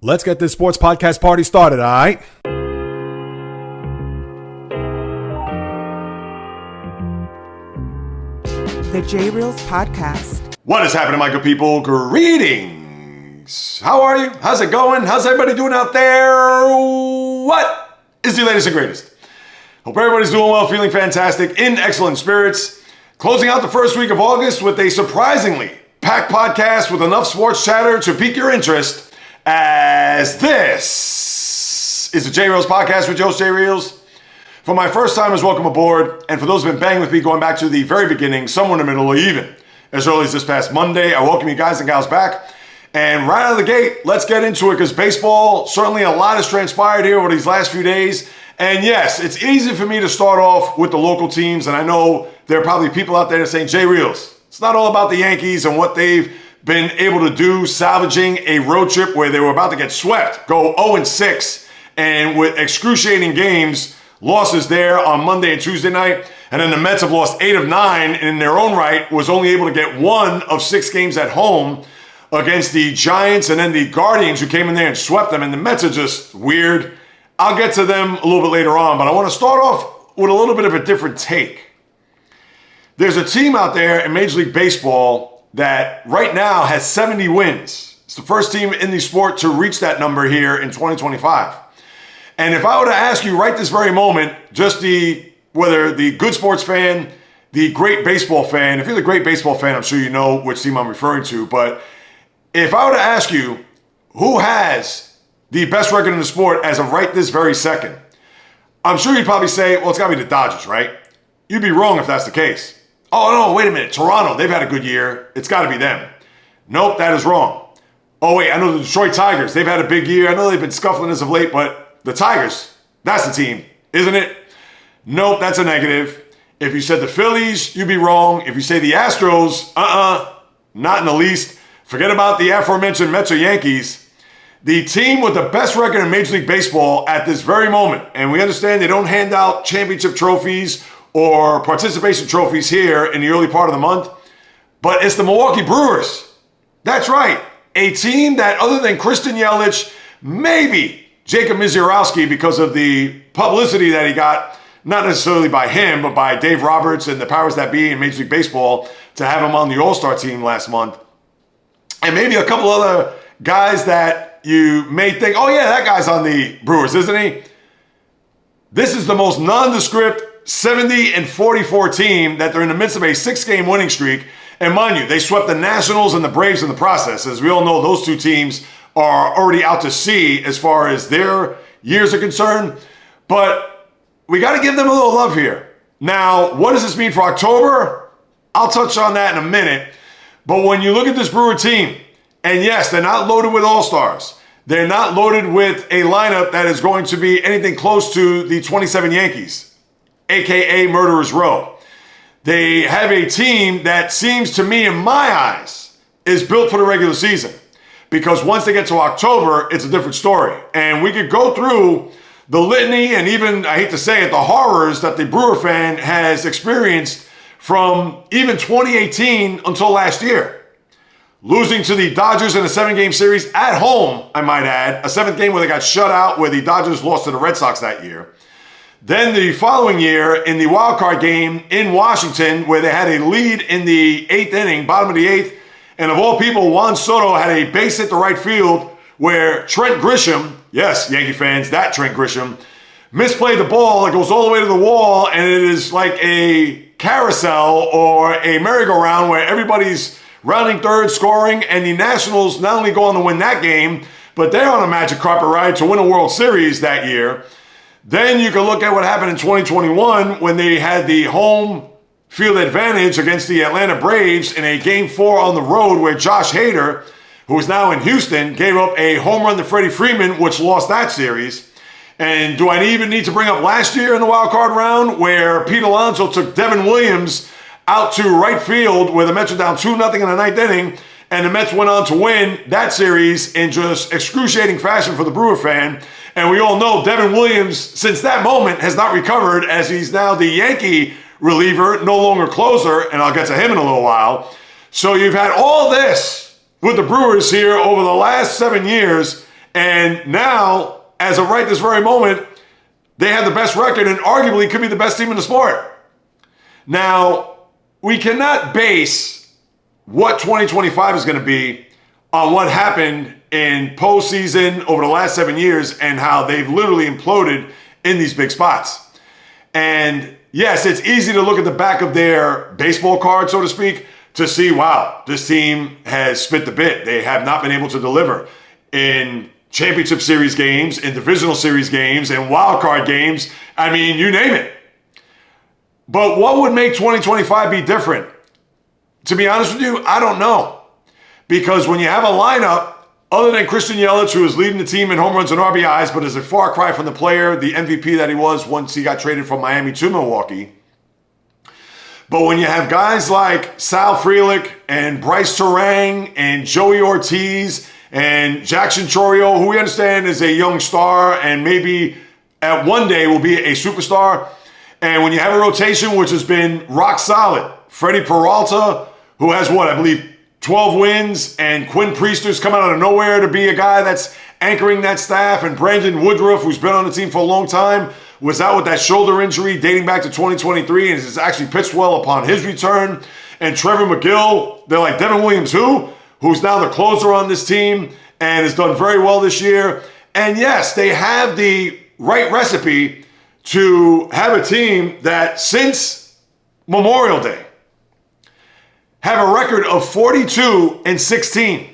Let's get this sports podcast party started, all right? The JAYREELZ podcast. What is happening, my good people? Greetings. How are you? How's it going? How's everybody doing out there? What is the latest and greatest? Hope everybody's doing well, feeling fantastic, in excellent spirits. Closing out the first week of August with a surprisingly packed podcast with enough sports chatter to pique your interest, as this is the JAYREELZ podcast with Joe JAYREELZ. For my first timers, welcome aboard. And for those who've been banging with me going back to the very beginning, somewhere in the middle, or even as early as this past Monday, I welcome you guys and gals back. And right out of the gate, let's get into it, because baseball, certainly a lot has transpired here over these last few days. And yes, it's easy for me to start off with the local teams. And I know there are probably people out there saying, JAYREELZ, it's not all about the Yankees and what they've been able to do, salvaging a road trip where they were about to get swept, go 0-6, and with excruciating games, losses there on Monday and Tuesday night. And then the Mets have lost 8 of 9, and in their own right was only able to get 1 of 6 games at home against the Giants and then the Guardians, who came in there and swept them. And the Mets are just weird. I'll get to them a little bit later on, but I want to start off with a little bit of a different take. There's a team out there in Major League Baseball that right now has 70 wins. It's the first team in the sport to reach that number here in 2025. And if I were to ask you right this very moment, whether the good sports fan, the great baseball fan, if you're the great baseball fan, I'm sure you know which team I'm referring to. But if I were to ask you who has the best record in the sport as of right this very second, I'm sure you'd probably say, well, it's got to be the Dodgers, right? You'd be wrong if that's the case. Oh, no, wait a minute. Toronto, they've had a good year. It's got to be them. Nope, that is wrong. Oh, wait, I know the Detroit Tigers. They've had a big year. I know they've been scuffling as of late, but the Tigers, that's the team, isn't it? Nope, that's a negative. If you said the Phillies, you'd be wrong. If you say the Astros, not in the least. Forget about the aforementioned Mets or Yankees. The team with the best record in Major League Baseball at this very moment, and we understand they don't hand out championship trophies or participation trophies here in the early part of the month, but it's the Milwaukee Brewers. That's right. A team that, other than Christian Yelich, maybe Jacob Misiorowski, because of the publicity that he got, not necessarily by him, but by Dave Roberts and the powers that be in Major League Baseball to have him on the All-Star team last month. And maybe a couple other guys that you may think, oh yeah, that guy's on the Brewers, isn't he? This is the most nondescript 70-44 team that they're in the midst of a 6-game winning streak. And mind you, they swept the Nationals and the Braves in the process. As we all know, those two teams are already out to sea as far as their years are concerned. But we got to give them a little love here. Now, what does this mean for October? I'll touch on that in a minute. But when you look at this Brewer team, and yes, they're not loaded with all-stars. They're not loaded with a lineup that is going to be anything close to the 27 Yankees, a.k.a. Murderers Row. They have a team that seems to me, in my eyes, is built for the regular season. Because once they get to October, it's a different story. And we could go through the litany and even, I hate to say it, the horrors that the Brewer fan has experienced from even 2018 until last year. Losing to the Dodgers in a 7-game series at home, I might add. A 7th game where they got shut out, where the Dodgers lost to the Red Sox that year. Then the following year in the wild card game in Washington, where they had a lead in the 8th inning, bottom of the 8th. And of all people, Juan Soto had a base hit to right field where Trent Grisham, yes, Yankee fans, that Trent Grisham, misplayed the ball. It goes all the way to the wall, and it is like a carousel or a merry-go-round where everybody's rounding third, scoring, and the Nationals not only go on to win that game, but they're on a magic carpet ride to win a World Series that year. Then you can look at what happened in 2021 when they had the home field advantage against the Atlanta Braves in a Game 4 on the road where Josh Hader, who is now in Houston, gave up a home run to Freddie Freeman, which lost that series. And do I even need to bring up last year in the wild card round where Pete Alonso took Devin Williams out to right field where the Mets were down 2-0 in the 9th inning, and the Mets went on to win that series in just excruciating fashion for the Brewer fan. And we all know Devin Williams, since that moment, has not recovered, as he's now the Yankee reliever, no longer closer, and I'll get to him in a little while. So you've had all this with the Brewers here over the last 7 years, And now, as of right this very moment, they have the best record and arguably could be the best team in the sport. Now, we cannot base what 2025 is going to be on what happened in postseason over the last 7 years and how they've literally imploded in these big spots. And yes, it's easy to look at the back of their baseball card, so to speak, to see, wow, this team has spit the bit. They have not been able to deliver in championship series games, in divisional series games, in wild card games. I mean, you name it. But what would make 2025 be different? To be honest with you, I don't know. Because when you have a lineup, other than Christian Yelich, who is leading the team in home runs and RBIs, but is a far cry from the player, the MVP that he was once he got traded from Miami to Milwaukee. But when you have guys like Sal Frelick and Bryce Terang and Joey Ortiz and Jackson Chourio, who we understand is a young star and maybe at one day will be a superstar. And when you have a rotation which has been rock solid, Freddie Peralta, who has what, I believe, 12 wins, and Quinn Priester's come out of nowhere to be a guy that's anchoring that staff, and Brandon Woodruff, who's been on the team for a long time, was out with that shoulder injury dating back to 2023 and has actually pitched well upon his return. And Trevor McGill, they're like Devin Williams, who's now the closer on this team and has done very well this year. And yes, they have the right recipe to have a team that since Memorial Day have a record of 42-16.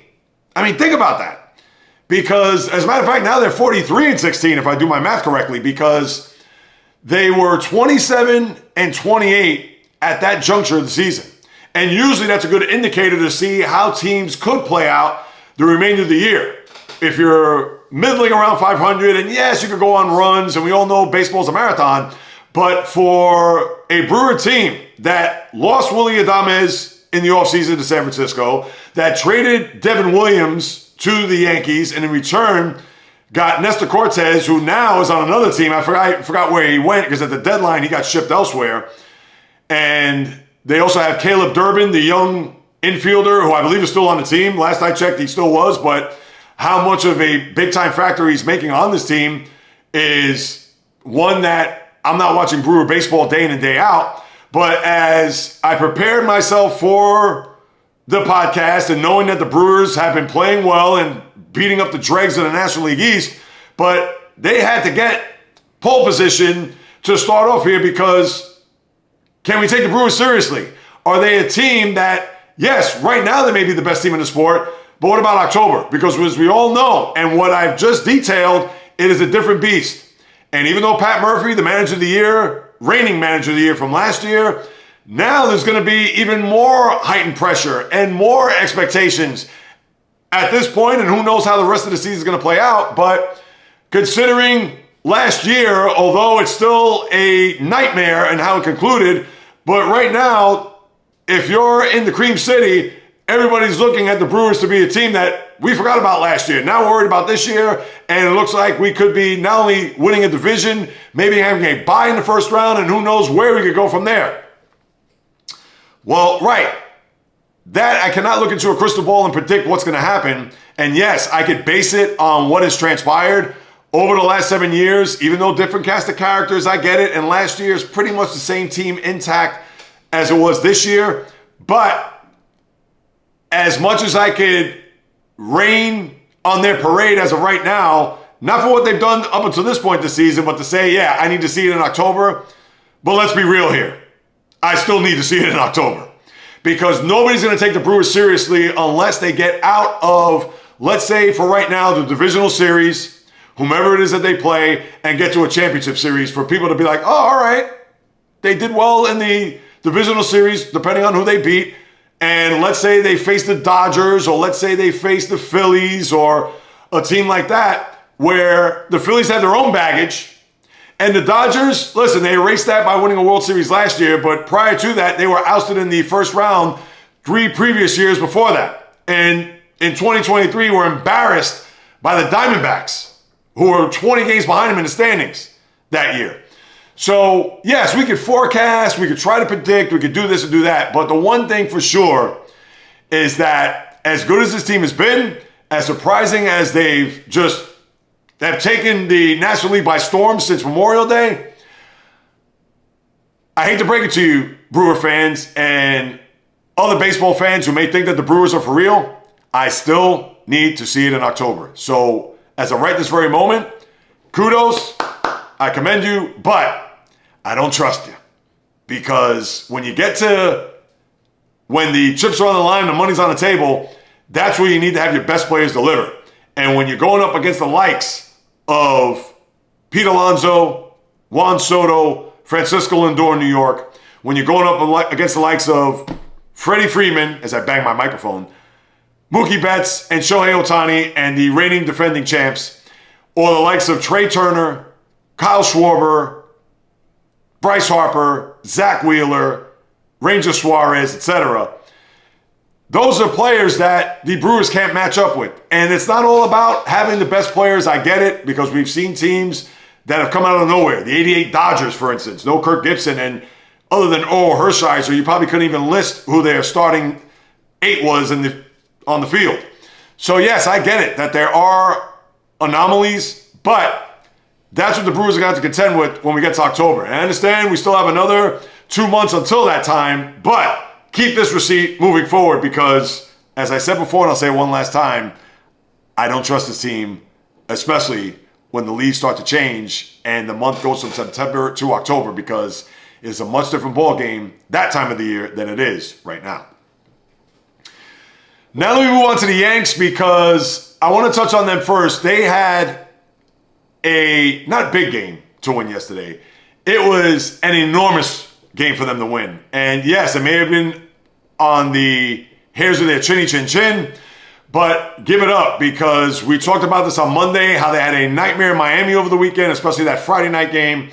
I mean, think about that. Because, as a matter of fact, now they're 43-16, if I do my math correctly, because they were 27-28 at that juncture of the season. And usually that's a good indicator to see how teams could play out the remainder of the year. If you're middling around 500, and yes, you could go on runs, and we all know baseball's a marathon, but for a Brewer team that lost Willie Adames in the offseason to San Francisco, that traded Devin Williams to the Yankees, and in return got Nestor Cortez, who now is on another team. I forgot where he went because at the deadline he got shipped elsewhere. And they also have Caleb Durbin, the young infielder, who I believe is still on the team. Last I checked, he still was, but how much of a big-time factor he's making on this team is one that I'm not watching Brewer baseball day in and day out. But as I prepared myself for the podcast and knowing that the Brewers have been playing well and beating up the dregs of the National League East, but they had to get pole position to start off here because can we take the Brewers seriously? Are they a team that, yes, right now they may be the best team in the sport, but what about October? Because as we all know, and what I've just detailed, it is a different beast. And even though Pat Murphy, the manager of the year, reigning manager of the year from last year, now there's going to be even more heightened pressure and more expectations at this point, and who knows how the rest of the season is going to play out. But considering last year, although it's still a nightmare and how it concluded, but right now, if you're in the Cream City, everybody's looking at the Brewers to be a team that we forgot about last year. Now we're worried about this year, and it looks like we could be not only winning a division, maybe having a bye in the first round, and who knows where we could go from there. Well, right. That I cannot look into a crystal ball and predict what's going to happen. And yes, I could base it on what has transpired over the last 7 years, even though different cast of characters, I get it. And last year is pretty much the same team intact as it was this year. But as much as I could rain on their parade as of right now, not for what they've done up until this point this season, but to say, yeah, I need to see it in October. But let's be real here. I still need to see it in October because nobody's going to take the Brewers seriously unless they get out of, let's say for right now, the divisional series, whomever it is that they play, and get to a championship series for people to be like, oh, all right, they did well in the divisional series, depending on who they beat. And let's say they face the Dodgers, or let's say they face the Phillies, or a team like that, where the Phillies had their own baggage. And the Dodgers, listen, they erased that by winning a World Series last year, but prior to that, they were ousted in the first round 3 previous years before that. And in 2023, were embarrassed by the Diamondbacks, who were 20 games behind them in the standings that year. So, yes, we could forecast, we could try to predict, we could do this and do that, but the one thing for sure is that as good as this team has been, as surprising as they've just that have taken the National League by storm since Memorial Day. I hate to break it to you, Brewer fans and other baseball fans who may think that the Brewers are for real. I still need to see it in October. So as I write this very moment, kudos, I commend you, but I don't trust you. Because when you get to when the chips are on the line, the money's on the table, that's where you need to have your best players deliver. And when you're going up against the likes of Pete Alonso, Juan Soto, Francisco Lindor in New York, when you're going up against the likes of Freddie Freeman, as I bang my microphone, Mookie Betts and Shohei Ohtani and the reigning defending champs, or the likes of Trey Turner, Kyle Schwarber, Bryce Harper, Zach Wheeler, Ranger Suarez, etc. Those are players that the Brewers can't match up with. And it's not all about having the best players. I get it, because we've seen teams that have come out of nowhere. The 88 Dodgers, for instance. No Kirk Gibson. And other than Hershiser, you probably couldn't even list who their starting 8 was on the field. So yes, I get it that there are anomalies, but that's what the Brewers are going to have to contend with when we get to October. And I understand we still have another 2 months until that time, but keep this receipt moving forward because, as I said before, and I'll say it one last time, I don't trust this team, especially when the leaves start to change and the month goes from September to October, because it's a much different ball game that time of the year than it is right now. Now let me move on to the Yanks because I want to touch on them first. They had a not big game to win yesterday. It was an enormous game for them to win. And yes, it may have been on the hairs of their chinny chin chin, but give it up because we talked about this on Monday, how they had a nightmare in Miami over the weekend, especially that Friday night game.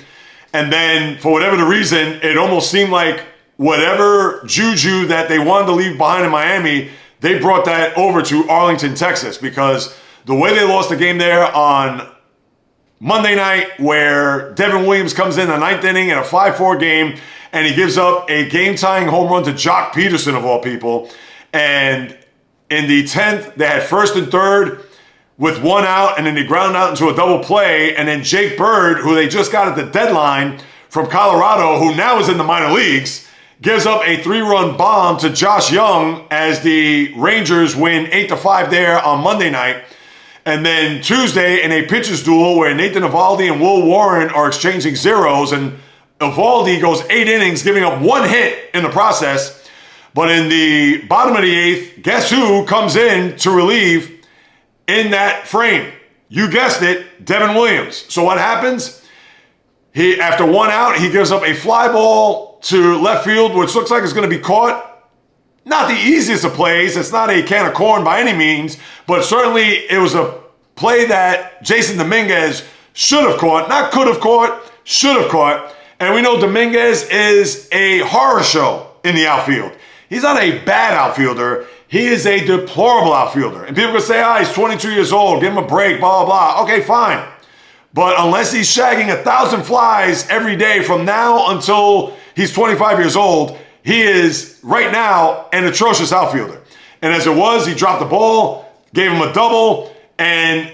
And then for whatever the reason, it almost seemed like whatever juju that they wanted to leave behind in Miami, they brought that over to Arlington, Texas, because the way they lost the game there on Monday night, where Devin Williams comes in the 9th inning in a 5-4 game, and he gives up a game-tying home run to Jock Peterson, of all people. And in the 10th, they had 1st and 3rd with 1 out, and then they ground out into a double play. And then Jake Bird, who they just got at the deadline from Colorado, who now is in the minor leagues, gives up a 3-run bomb to Josh Young as the Rangers win 8-5 there on Monday night. And then Tuesday in a pitcher's duel where Nathan Eovaldi and Will Warren are exchanging zeros, and Eovaldi goes 8 innings, giving up 1 hit in the process. But in the bottom of the 8th, guess who comes in to relieve in that frame? You guessed it, Devin Williams. So what happens? After 1 out, he gives up a fly ball to left field, which looks like it's going to be caught. Not the easiest of plays. It's not a can of corn by any means, but certainly it was a play that Jason Dominguez should have caught. Not could have caught, should have caught. And we know Dominguez is a horror show in the outfield. He's not a bad outfielder. He is a deplorable outfielder. And people can say, he's 22 years old. Give him a break, blah, blah, blah. Okay, fine. But unless he's shagging 1,000 flies every day from now until he's 25 years old, he is, right now, an atrocious outfielder. And as it was, he dropped the ball, gave him a double, and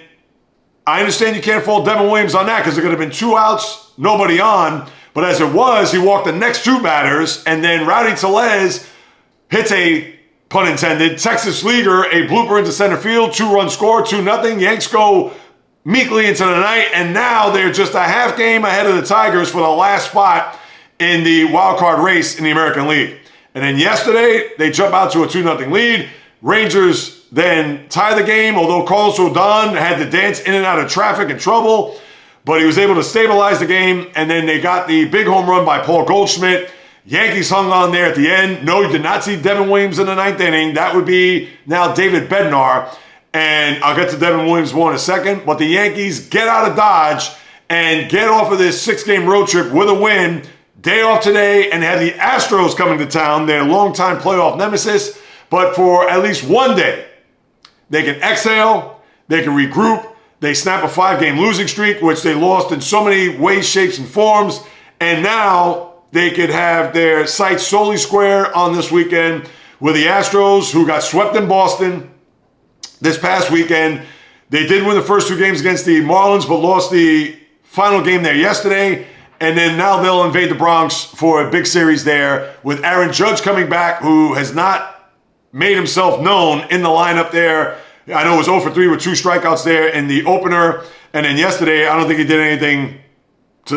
I understand you can't fault Devin Williams on that because there could have been 2 outs, nobody on. But as it was, he walked the next 2 batters, and then Rowdy Tellez hits a, pun intended, Texas leaguer, a blooper into center field, 2-run score, 2-0. Yanks go meekly into the night, and now they're just a half game ahead of the Tigers for the last spot in the wild card race in the American League. And then yesterday, they jump out to a 2-0 lead. Rangers then tie the game, although Carlos Rodon had to dance in and out of traffic and trouble, but he was able to stabilize the game, and then they got the big home run by Paul Goldschmidt. Yankees hung on there at the end. No, you did not see Devin Williams in the 9th inning. That would be now David Bednar, and I'll get to Devin Williams more in a second, but the Yankees get out of Dodge and get off of this 6-game road trip with a win. Day off today, and they have the Astros coming to town, their longtime playoff nemesis. But for at least one day, they can exhale, they can regroup, they snap a 5-game losing streak, which they lost in so many ways, shapes, and forms. And now they could have their sights solely square on this weekend with the Astros, who got swept in Boston this past weekend. They did win the first 2 games against the Marlins, but lost the final game there yesterday. And then now they'll invade the Bronx for a big series there with Aaron Judge coming back, who has not made himself known in the lineup there. I know it was 0 for 3 with 2 strikeouts there in the opener. And then yesterday, I don't think he did anything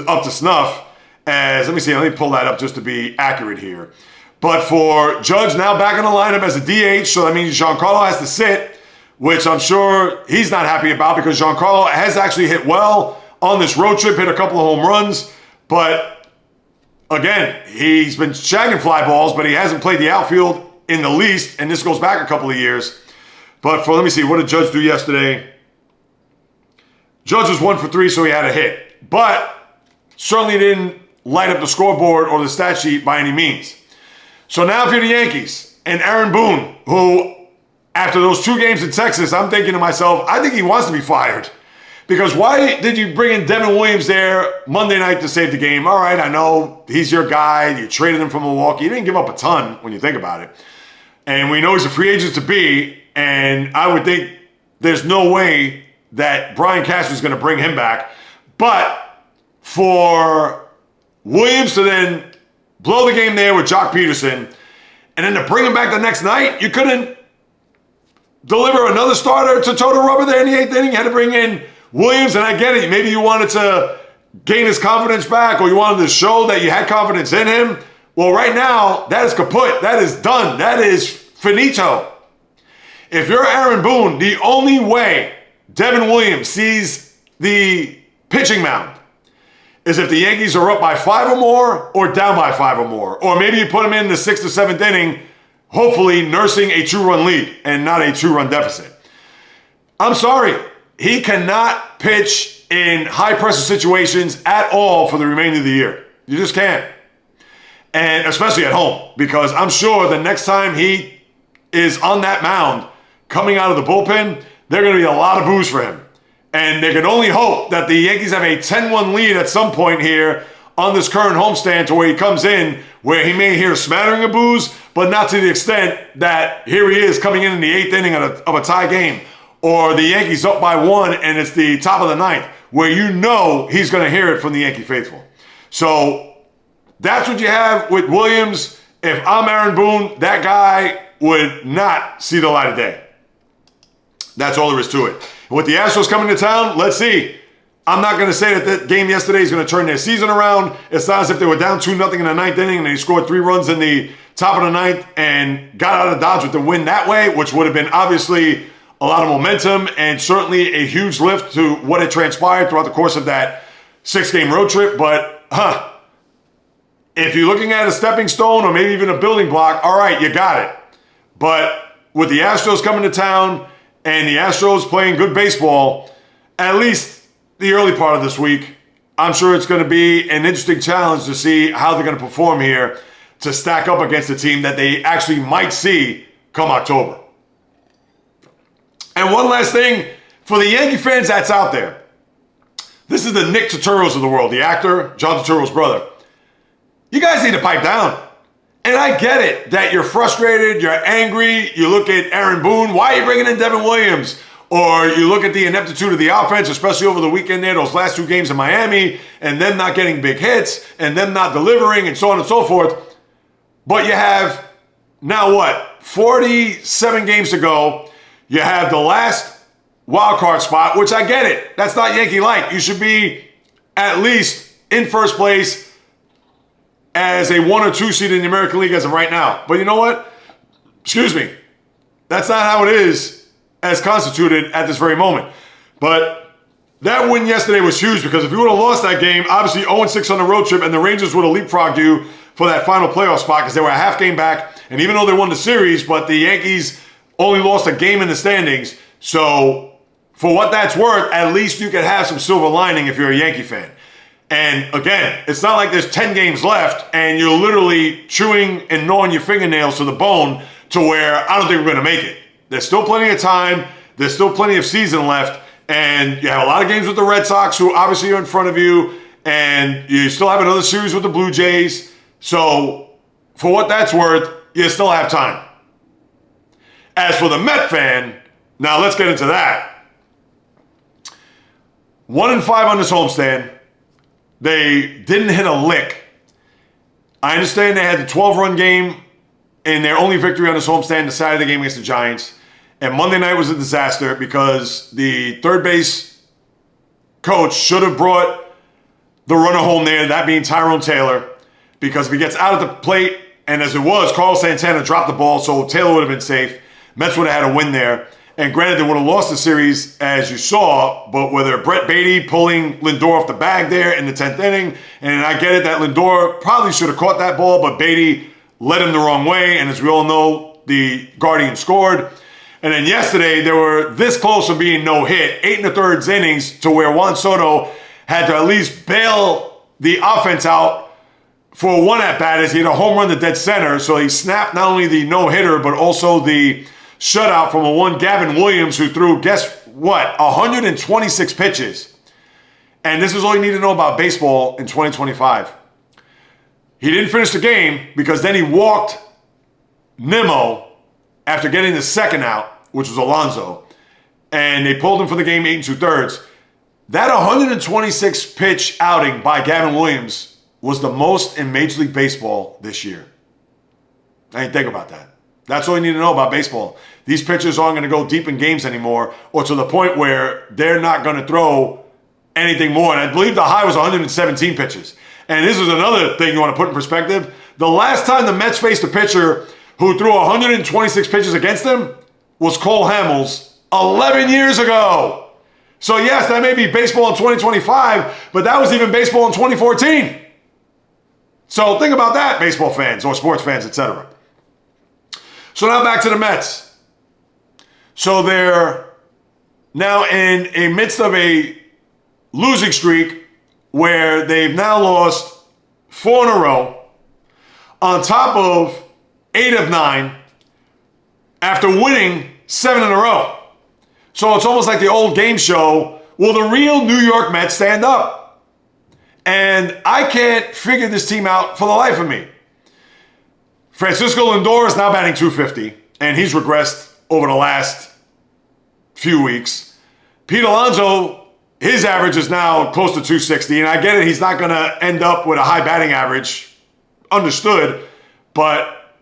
up to snuff. Let me pull that up just to be accurate here. But for Judge now back in the lineup as a DH, so that means Giancarlo has to sit, which I'm sure he's not happy about because Giancarlo has actually hit well on this road trip, hit a couple of home runs. But again, he's been shagging fly balls, but he hasn't played the outfield in the least, and this goes back a couple of years. But let me see, what did Judge do yesterday? Judge was 1 for 3, so he had a hit. But certainly didn't light up the scoreboard or the stat sheet by any means. So now if you're the Yankees and Aaron Boone, who after those 2 games in Texas, I'm thinking to myself, I think he wants to be fired. Because why did you bring in Devin Williams there Monday night to save the game? All right, I know he's your guy. You traded him from Milwaukee. You didn't give up a ton when you think about it. And we know he's a free agent to be. And I would think there's no way that Brian Cashman's going to bring him back. But for Williams to then blow the game there with Jock Peterson and then to bring him back the next night, you couldn't deliver another starter to toe the rubber there in the 8th inning. You had to bring in Williams, and I get it. Maybe you wanted to gain his confidence back or you wanted to show that you had confidence in him. Well, right now, that is kaput. That is done. That is finito. If you're Aaron Boone, the only way Devin Williams sees the pitching mound is if the Yankees are up by 5 or more or down by 5 or more. Or maybe you put him in the 6th or 7th inning, hopefully nursing a 2-run lead and not a 2-run deficit. I'm sorry. He cannot pitch in high-pressure situations at all for the remainder of the year. You just can't. And especially at home, because I'm sure the next time he is on that mound coming out of the bullpen, there are going to be a lot of boos for him. And they can only hope that the Yankees have a 10-1 lead at some point here on this current homestand to where he comes in, where he may hear a smattering of boos, but not to the extent that here he is coming in the 8th inning of a tie game. Or the Yankees up by 1 and it's the top of the 9th, where you know he's going to hear it from the Yankee faithful. So that's what you have with Williams. If I'm Aaron Boone, that guy would not see the light of day. That's all there is to it. And with the Astros coming to town, let's see. I'm not going to say that the game yesterday is going to turn their season around. It's not as if they were down 2-0 in the 9th inning and they scored 3 runs in the top of the 9th and got out of Dodge with the win that way, which would have been obviously a lot of momentum and certainly a huge lift to what had transpired throughout the course of that 6-game road trip. But, if you're looking at a stepping stone or maybe even a building block, all right, you got it. But with the Astros coming to town and the Astros playing good baseball, at least the early part of this week, I'm sure it's going to be an interesting challenge to see how they're going to perform here to stack up against a team that they actually might see come October. And one last thing, for the Yankee fans that's out there, this is the Nick Turturro's of the world, the actor, John Turturro's brother. You guys need to pipe down. And I get it that you're frustrated, you're angry, you look at Aaron Boone, why are you bringing in Devin Williams? Or you look at the ineptitude of the offense, especially over the weekend there, those last 2 games in Miami, and them not getting big hits, and them not delivering, and so on and so forth. But you have, now what, 47 games to go. You have the last wild card spot, which I get it. That's not Yankee-like. You should be at least in first place as a 1 or 2 seed in the American League as of right now. But you know what? Excuse me. That's not how it is as constituted at this very moment. But that win yesterday was huge because if you would have lost that game, obviously 0-6 on the road trip, and the Rangers would have leapfrogged you for that final playoff spot because they were a half game back. And even though they won the series, but the Yankees only lost a game in the standings. So for what that's worth, at least you could have some silver lining if you're a Yankee fan. And again, it's not like there's 10 games left and you're literally chewing and gnawing your fingernails to the bone to where I don't think we're going to make it. There's still plenty of time. There's still plenty of season left. And you have a lot of games with the Red Sox, who obviously are in front of you. And you still have another series with the Blue Jays. So for what that's worth, you still have time. As for the Met fan, now let's get into that. 1-5 on this homestand. They didn't hit a lick. I understand they had the 12-run game in their only victory on this homestand, the Saturday game against the Giants. And Monday night was a disaster because the third base coach should have brought the runner home there, that being Tyrone Taylor, because if he gets out of the plate, and as it was, Carlos Santana dropped the ball, so Taylor would have been safe. Mets would have had a win there. And granted, they would have lost the series, as you saw, but whether Brett Beatty pulling Lindor off the bag there in the 10th inning, and I get it that Lindor probably should have caught that ball, but Beatty led him the wrong way, and as we all know, the Guardians scored. And then yesterday, they were this close to being no-hit, 8 1/3 innings, to where Juan Soto had to at least bail the offense out for one at-bat as he had a home run to dead center, so he snapped not only the no-hitter, but also the shutout from a one Devin Williams who threw, guess what, 126 pitches. And this is all you need to know about baseball in 2025. He didn't finish the game because then he walked Nimmo after getting the second out, which was Alonso. And they pulled him for the game 8 2/3. That 126 pitch outing by Gavin Williams was the most in Major League Baseball this year. I mean, think about that. That's all you need to know about baseball. These pitchers aren't going to go deep in games anymore, or to the point where they're not going to throw anything more. And I believe the high was 117 pitches. And this is another thing you want to put in perspective. The last time the Mets faced a pitcher who threw 126 pitches against them was Cole Hamels 11 years ago. So yes, that may be baseball in 2025, but that was even baseball in 2014. So think about that, baseball fans or sports fans, etc. So now back to the Mets. So they're now in a midst of a losing streak where they've now lost 4 in a row on top of 8 of 9 after winning 7 in a row. So it's almost like the old game show, will the real New York Mets stand up? And I can't figure this team out for the life of me. Francisco Lindor is now batting .250, and he's regressed over the last few weeks. Pete Alonso, his average is now close to .260, and I get it, he's not going to end up with a high batting average, understood, but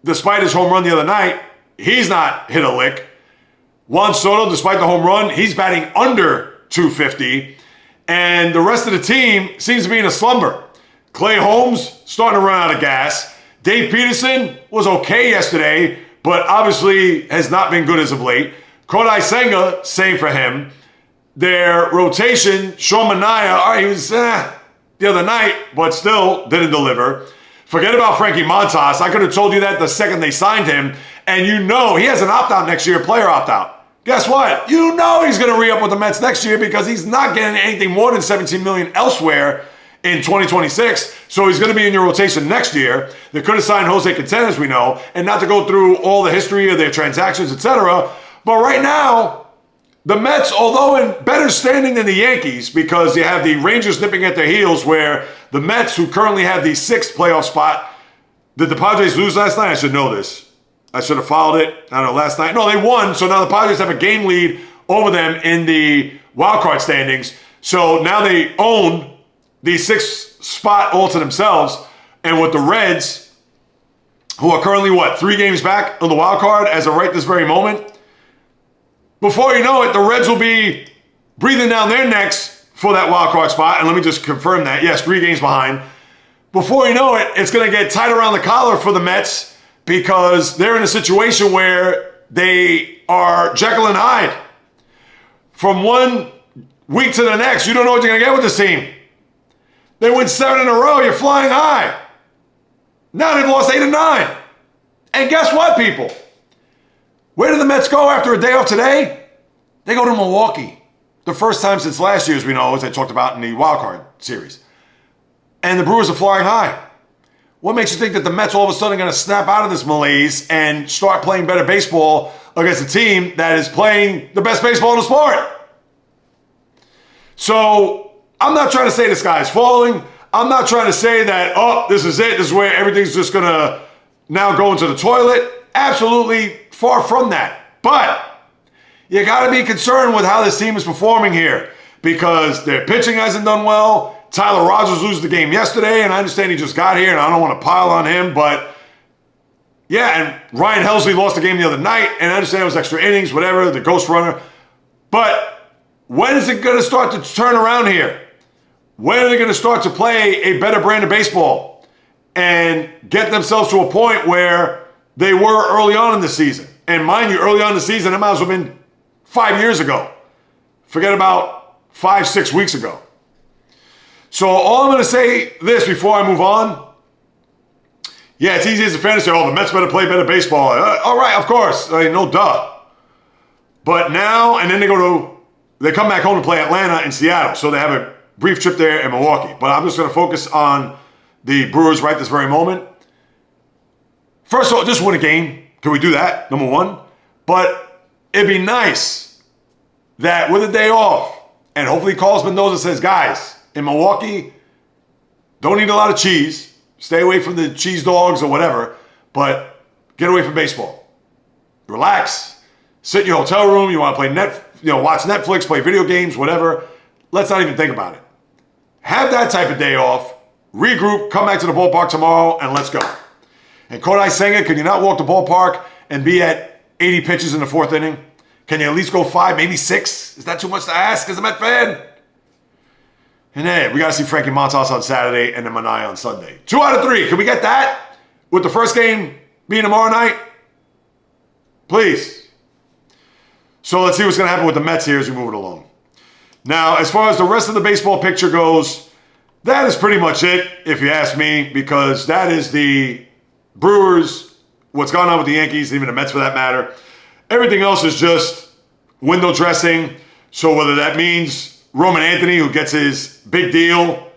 despite his home run the other night, he's not hit a lick. Juan Soto, despite the home run, he's batting under .250, and the rest of the team seems to be in a slumber. Clay Holmes starting to run out of gas. Dave Peterson was okay yesterday, but obviously has not been good as of late. Kodai Senga, same for him. Their rotation, Sean Manaea, all right, he was the other night, but still didn't deliver. Forget about Frankie Montas. I could have told you that the second they signed him, and you know he has an opt-out next year, player opt-out. Guess what? You know he's going to re-up with the Mets next year because he's not getting anything more than $17 million elsewhere in 2026, so he's going to be in your rotation next year. They could have signed Jose Quintana, as we know, and not to go through all the history of their transactions, etc. But right now, the Mets, although in better standing than the Yankees, because you have the Rangers nipping at their heels, where the Mets, who currently have the 6th playoff spot, did the Padres lose last night? I should know this. I should have followed it. I don't know, last night. No, they won, so now the Padres have a game lead over them in the wildcard standings. So now they own the 6th spot all to themselves. And with the Reds, who are currently, 3 games back on the wild card as of right this very moment, before you know it, the Reds will be breathing down their necks for that wild card spot. And let me just confirm that. Yes, 3 games behind. Before you know it, it's going to get tight around the collar for the Mets because they're in a situation where they are Jekyll and Hyde. From one week to the next, you don't know what you're going to get with this team. They win 7 in a row. You're flying high. Now they've lost 8 of 9. And guess what, people? Where did the Mets go after a day off today? They go to Milwaukee. The first time since last year, as we know, as I talked about in the wild card series. And the Brewers are flying high. What makes you think that the Mets all of a sudden are going to snap out of this malaise and start playing better baseball against a team that is playing the best baseball in the sport? So I'm not trying to say the sky is falling. I'm not trying to say that, oh, this is it. This is where everything's just going to now go into the toilet. Absolutely far from that. But you got to be concerned with how this team is performing here. because their pitching hasn't done well. Tyler Rogers loses the game yesterday, and I understand he just got here, and I don't want to pile on him, but yeah, and Ryan Helsley lost the game the other night, and I understand it was extra innings, whatever, the ghost runner. But when is it going to start to turn around here? When are they going to start to play a better brand of baseball and get themselves to a point where they were early on in the season? And mind you, early on in the season, it might as well have been 5 years ago. Forget about 5-6 weeks ago. So all I'm going to say this before I move on. Yeah, it's easy as a fan to say, oh, the Mets better play better baseball. All right, of course. No duh. But now, and then they come back home to play Atlanta and Seattle. So they have a brief trip there in Milwaukee. But I'm just going to focus on the Brewers right this very moment. First of all, just win a game. Can we do that? Number one. But it'd be nice that with a day off, and hopefully Carlos Mendoza says, guys, in Milwaukee, don't eat a lot of cheese. Stay away from the cheese dogs or whatever, but get away from baseball. Relax. Sit in your hotel room. You want to play watch Netflix, play video games, whatever. Let's not even think about it. Have that type of day off. Regroup. Come back to the ballpark tomorrow, and let's go. And Kodai Senga, can you not walk the ballpark and be at 80 pitches in the fourth inning? Can you at least go 5, maybe 6? Is that too much to ask as a Met fan? And then we got to see Frankie Montas on Saturday and then Manai on Sunday. 2 out of 3. Can we get that? With the first game being tomorrow night? Please. So let's see what's going to happen with the Mets here as we move it along. Now, as far as the rest of the baseball picture goes, that is pretty much it, if you ask me, because that is the Brewers, what's going on with the Yankees, even the Mets for that matter. Everything else is just window dressing. So whether that means Roman Anthony, who gets his big deal,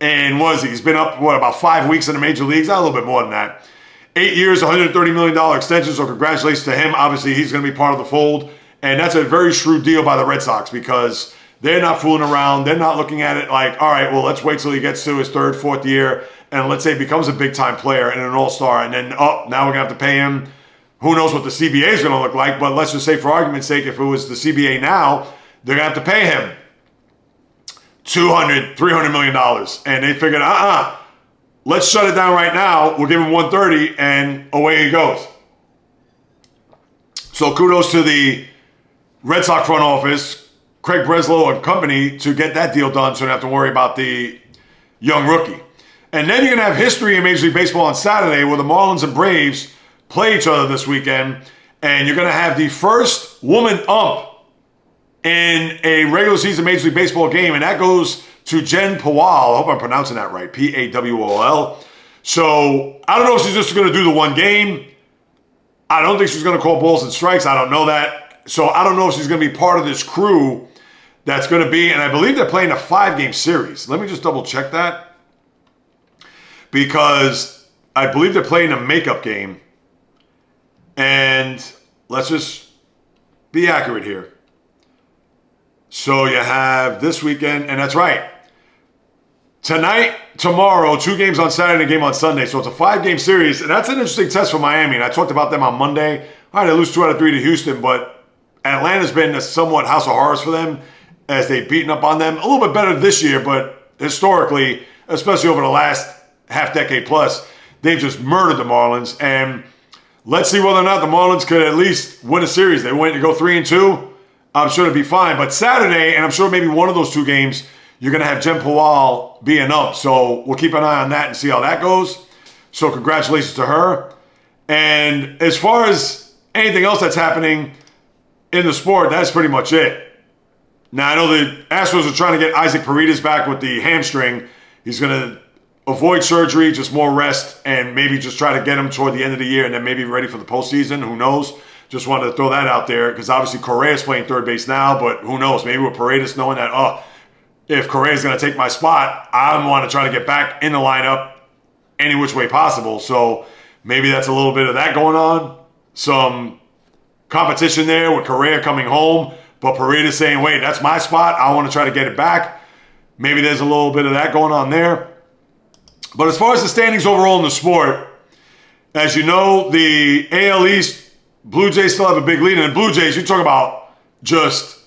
and he's been up, about 5 weeks in the major leagues? Not a little bit more than that. 8 years, $130 million extension, so congratulations to him. Obviously, he's going to be part of the fold, and that's a very shrewd deal by the Red Sox because they're not fooling around. They're not looking at it like, all right, well, let's wait till he gets to his 3rd, 4th year, and let's say he becomes a big-time player and an all-star, and then, now we're going to have to pay him. Who knows what the CBA is going to look like, but let's just say, for argument's sake, if it was the CBA now, they're going to have to pay him $200, $300 million. And they figured, let's shut it down right now. We'll give him 130 and away he goes. So kudos to the Red Sox front office, Craig Breslow and company, to get that deal done so you don't have to worry about the young rookie. And then you're going to have history in Major League Baseball on Saturday where the Marlins and Braves play each other this weekend. And you're going to have the first woman ump in a regular season Major League Baseball game, and that goes to Jen Powell. I hope I'm pronouncing that right, Pawol. So I don't know if she's just going to do the one game. I don't think she's going to call balls and strikes. I don't know that. So I don't know if she's going to be part of this crew that's going to be, and I believe they're playing a 5-game series. Let me just double check that, because I believe they're playing a makeup game. And let's just be accurate here. So you have this weekend, and that's right. Tonight, tomorrow, 2 games on Saturday, a game on Sunday. So it's a 5-game series, and that's an interesting test for Miami. And I talked about them on Monday. All right, they lose 2 out of 3 to Houston, but Atlanta's been a somewhat house of horrors for them as they've beaten up on them. A little bit better this year, but historically, especially over the last half-decade plus, they've just murdered the Marlins. And let's see whether or not the Marlins could at least win a series. They went to go 3-2. I'm sure it'll be fine. But Saturday, and I'm sure maybe one of those 2 games, you're going to have Jen Powell being up. So we'll keep an eye on that and see how that goes. So congratulations to her. And as far as anything else that's happening in the sport, that's pretty much it. Now, I know the Astros are trying to get Isaac Paredes back with the hamstring. He's going to avoid surgery, just more rest, and maybe just try to get him toward the end of the year and then maybe ready for the postseason. Who knows? Just wanted to throw that out there because obviously Correa's playing third base now, but who knows? Maybe with Paredes knowing that, if Correa's going to take my spot, I want to try to get back in the lineup any which way possible. So maybe that's a little bit of that going on. Some competition there with Correa coming home, but Paredes saying, wait, that's my spot. I want to try to get it back. Maybe there's a little bit of that going on there. But as far as the standings overall in the sport, as you know, the AL East, Blue Jays still have a big lead. And the Blue Jays, you talk about just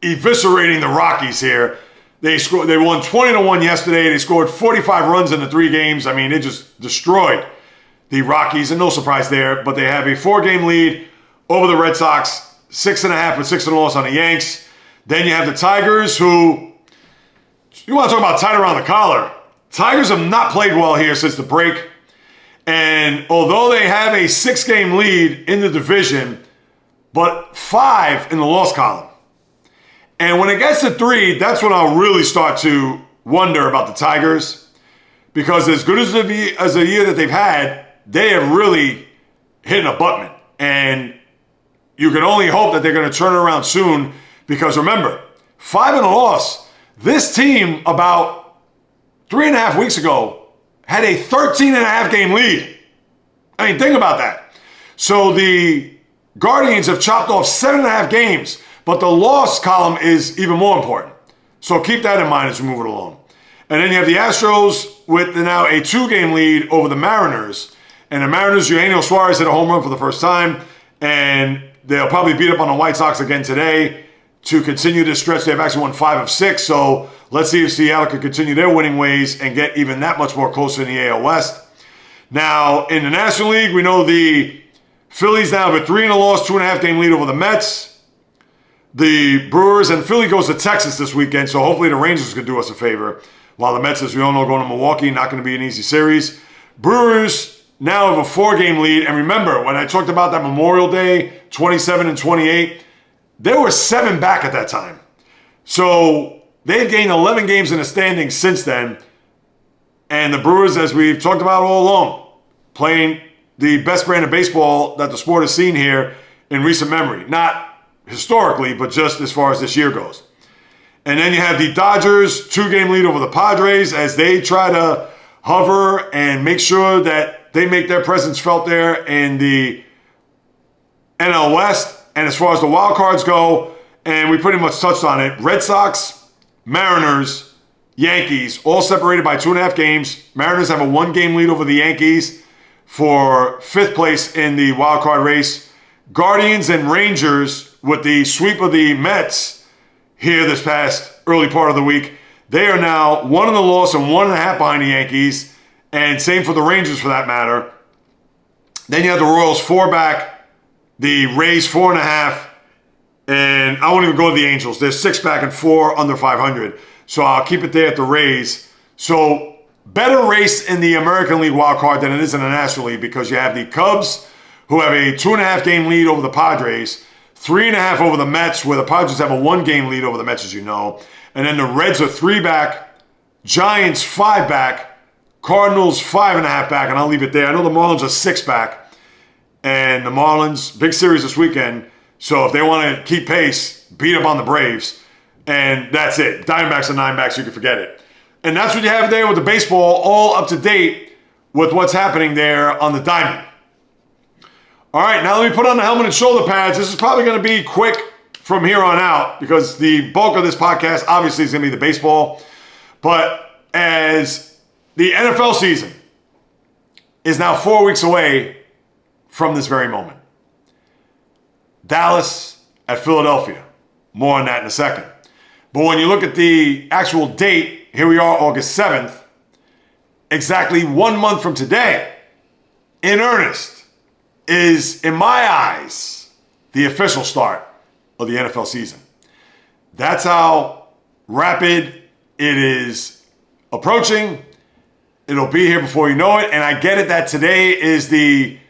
eviscerating the Rockies here. They won 20-1 yesterday. They scored 45 runs in the 3 games. I mean, they just destroyed the Rockies, and no surprise there. But they have a 4-game lead over the Red Sox, 6.5 with 6 loss on the Yanks. Then you have the Tigers, who, you want to talk about tight around the collar. Tigers have not played well here since the break. And although they have a 6-game lead in the division, but 5 in the loss column. And when it gets to 3, that's when I'll really start to wonder about the Tigers. Because as good as the year that they've had, they have really hit an abutment. And you can only hope that they're going to turn it around soon. Because remember, 5 in a loss. This team about 3.5 weeks ago had a 13.5 game lead. I mean, think about that. So the Guardians have chopped off 7.5 games. But the loss column is even more important. So keep that in mind as we move it along. And then you have the Astros with now a 2-game lead over the Mariners. And the Mariners, Eugenio Suarez hit a home run for the first time. And they'll probably beat up on the White Sox again today to continue this stretch. They've actually won 5 of 6. So let's see if Seattle can continue their winning ways and get even that much more closer in the AL West. Now, in the National League, we know the Phillies now have a 3-loss, 2.5 game lead over the Mets. The Brewers and Philly goes to Texas this weekend, so hopefully the Rangers can do us a favor. While the Mets, as we all know, going to Milwaukee, not going to be an easy series. Brewers now have a 4-game lead. And remember, when I talked about that Memorial Day, 27 and 28, they were 7 back at that time. So they've gained 11 games in the standings since then. And the Brewers, as we've talked about all along, playing the best brand of baseball that the sport has seen here in recent memory. Not historically, but just as far as this year goes. And then you have the Dodgers, 2-game lead over the Padres as they try to hover and make sure that they make their presence felt there in the NL West. And as far as the wild cards go, and we pretty much touched on it, Red Sox, Mariners, Yankees, all separated by 2.5 games. Mariners have a 1-game lead over the Yankees for 5th place in the wild card race. Guardians and Rangers, with the sweep of the Mets here this past early part of the week, they are now 1 in the loss and 1.5 behind the Yankees, and same for the Rangers for that matter. Then you have the Royals 4 back, the Rays 4.5, and I won't even go to the Angels. They're 6 back and 4 under 500, so I'll keep it there at the Rays. So better race in the American League wild card than it is in the National League because you have the Cubs, who have a 2.5 game lead over the Padres, 3.5 over the Mets, where the Padres have a 1-game lead over the Mets, as you know. And then the Reds are 3 back, Giants 5 back, Cardinals 5.5 back, and I'll leave it there. I know the Marlins are 6 back. And the Marlins, big series this weekend. So if they want to keep pace, beat up on the Braves. And that's it. Diamondbacks are 9 backs, you can forget it. And that's what you have there with the baseball, all up to date with what's happening there on the diamond. All right, now let me put on the helmet and shoulder pads. This is probably going to be quick from here on out because the bulk of this podcast obviously is going to be the baseball. But as the NFL season is now 4 weeks away from this very moment. Dallas at Philadelphia. More on that in a second. But when you look at the actual date, here we are, August 7th, exactly 1 month from today, in earnest, is, in my eyes, the official start of the NFL season. That's how rapid it is approaching. It'll be here before you know it. And I get it that today is in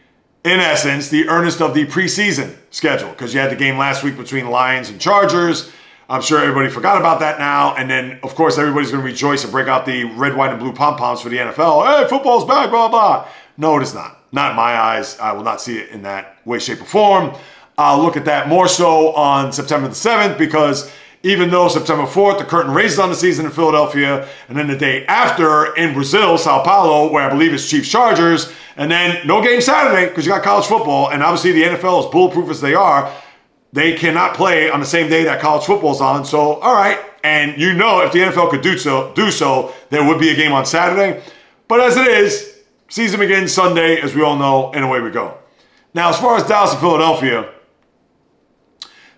essence, the earnest of the preseason schedule because you had the game last week between Lions and Chargers. I'm sure everybody forgot about that now. And then, of course, everybody's going to rejoice and break out the red, white, and blue pom-poms for the NFL. Hey, football's back, blah, blah. No, it is not. Not in my eyes. I will not see it in that way, shape, or form. I'll look at that more so on September the 7th because even though September 4th, the curtain raises on the season in Philadelphia, and then the day after in Brazil, Sao Paulo, where I believe it's Chiefs Chargers, and then no game Saturday because you got college football, and obviously the NFL, as bulletproof as they are, they cannot play on the same day that college football's on. So, all right, and you know if the NFL could do so, there would be a game on Saturday. But as it is, season begins Sunday, as we all know, and away we go. Now, as far as Dallas and Philadelphia,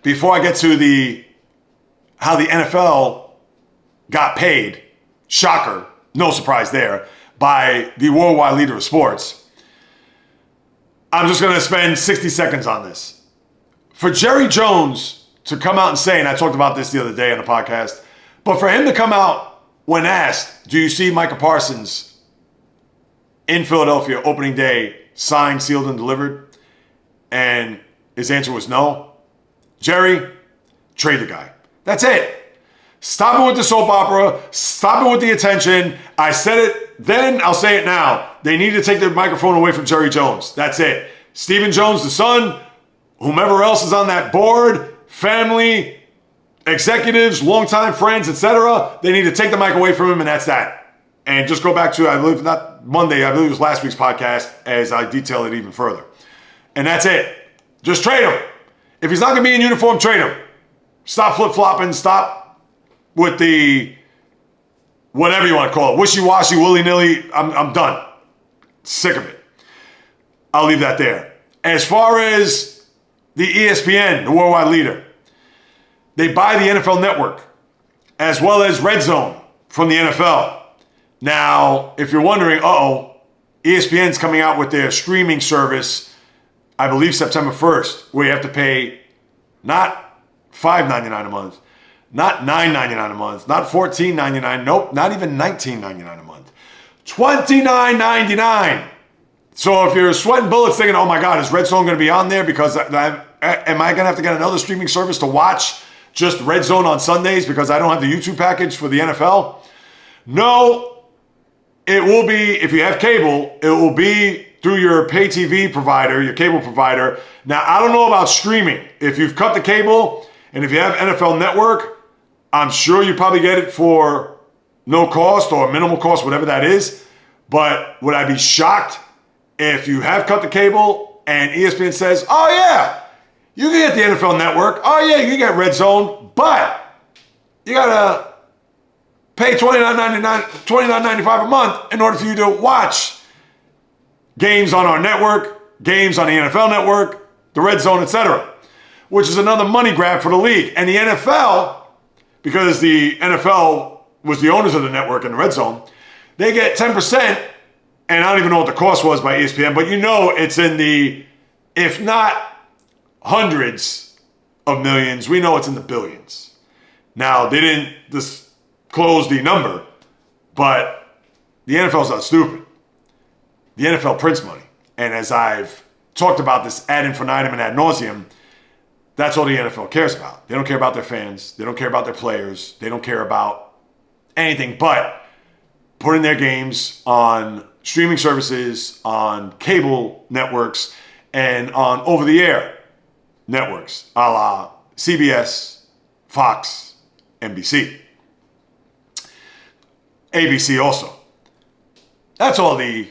before I get to the how the NFL got paid, shocker, no surprise there, by the worldwide leader of sports. I'm just going to spend 60 seconds on this. For Jerry Jones to come out and say, and I talked about this the other day on the podcast, but for him to come out when asked, do you see Micah Parsons in Philadelphia opening day, signed, sealed, and delivered? And his answer was no. Jerry, trade the guy. That's it. Stop it with the soap opera. Stop it with the attention. I said it then, I'll say it now. They need to take the microphone away from Jerry Jones. That's it. Stephen Jones, the son, whomever else is on that board, family, executives, longtime friends, etc., they need to take the mic away from him, and that's that. And just go back to, I believe, not Monday, I believe it was last week's podcast, as I detail it even further. And that's it. Just trade him. If he's not going to be in uniform, trade him. Stop flip-flopping. Stop with the whatever you want to call it. Wishy-washy, willy-nilly. I'm done. Sick of it. I'll leave that there. As far as the ESPN, the worldwide leader, they buy the NFL Network as well as Red Zone from the NFL. Now, if you're wondering, ESPN's coming out with their streaming service, I believe September 1st, where you have to pay not $5.99 a month, not $9.99 a month, not $14.99, nope, not even $19.99 a month, $29.99. So if you're sweating bullets thinking, oh my God, is Red Zone going to be on there? Because am I going to have to get another streaming service to watch just Red Zone on Sundays because I don't have the YouTube package for the NFL? No, it will be, if you have cable, it will be through your pay TV provider, your cable provider. Now, I don't know about streaming. If you've cut the cable and if you have NFL Network, I'm sure you probably get it for no cost or minimal cost, whatever that is. But would I be shocked if you have cut the cable and ESPN says, oh yeah, you can get the NFL Network. Oh yeah, you can get Red Zone, but you got to pay $29.95 a month in order for you to watch games on our network, games on the NFL Network, the Red Zone, etc., which is another money grab for the league. And the NFL, because the NFL was the owners of the network and the Red Zone, they get 10%, and I don't even know what the cost was by ESPN, but you know it's in the, if not hundreds of millions, we know it's in the billions. Now, they didn't disclose the number, but the NFL's not stupid. The NFL prints money. And as I've talked about this ad infinitum and ad nauseum, that's all the NFL cares about. They don't care about their fans. They don't care about their players. They don't care about anything but putting their games on streaming services, on cable networks, and on over-the-air networks, a la CBS, Fox, NBC. ABC also. That's all the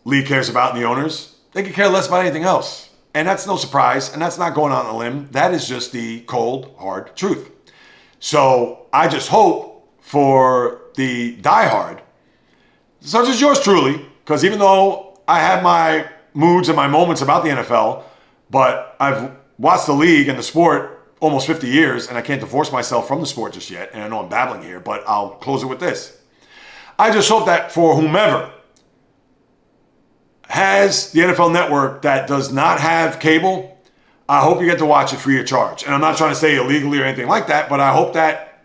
league cares about, and the owners. They could care less about anything else. And that's no surprise, and that's not going out on a limb. That is just the cold, hard truth. So I just hope for the diehard, such as yours truly, because even though I have my moods and my moments about the NFL, but I've watched the league and the sport almost 50 years, and I can't divorce myself from the sport just yet, and I know I'm babbling here, but I'll close it with this. I just hope that for whomever has the NFL Network that does not have cable, I hope you get to watch it free of charge. And I'm not trying to say illegally or anything like that, but I hope that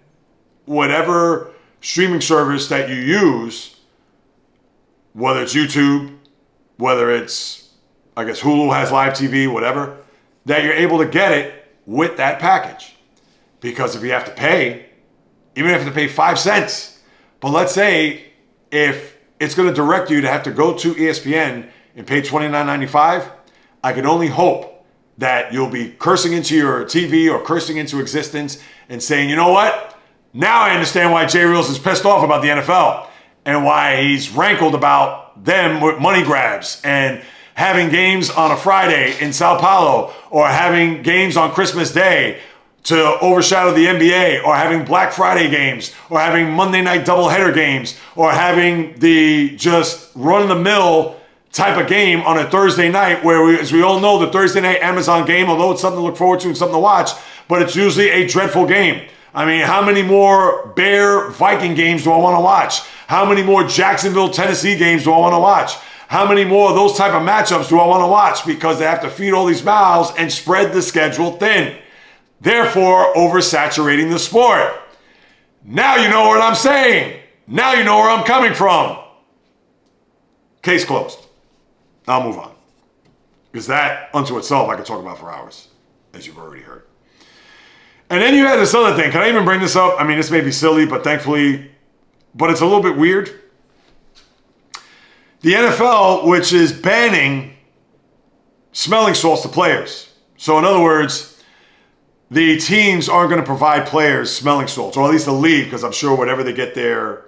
whatever streaming service that you use, whether it's YouTube, whether it's, I guess Hulu has live TV, whatever, that you're able to get it with that package. Because if you have to pay, even if you have to pay 5 cents, but let's say if it's going to direct you to have to go to ESPN and pay $29.95, I can only hope that you'll be cursing into your TV or cursing into existence and saying, you know what? Now I understand why JAYREELZ is pissed off about the NFL and why he's rankled about them with money grabs and having games on a Friday in Sao Paulo or having games on Christmas Day to overshadow the NBA, or having Black Friday games, or having Monday night doubleheader games, or having the just run-of-the-mill type of game on a Thursday night where, as we all know, the Thursday night Amazon game, although it's something to look forward to and something to watch, but it's usually a dreadful game. I mean, how many more Bear-Viking games do I want to watch? How many more Jacksonville-Tennessee games do I want to watch? How many more of those type of matchups do I want to watch? Because they have to feed all these mouths and spread the schedule thin, therefore oversaturating the sport. Now you know what I'm saying. Now you know where I'm coming from. Case closed. I'll move on. Because that, unto itself, I could talk about for hours, as you've already heard. And then you had this other thing. Can I even bring this up? I mean, this may be silly, but thankfully, but it's a little bit weird. The NFL, which is banning smelling salts to players. So in other words, the teams aren't going to provide players smelling salts, or at least the league, because I'm sure whatever they get their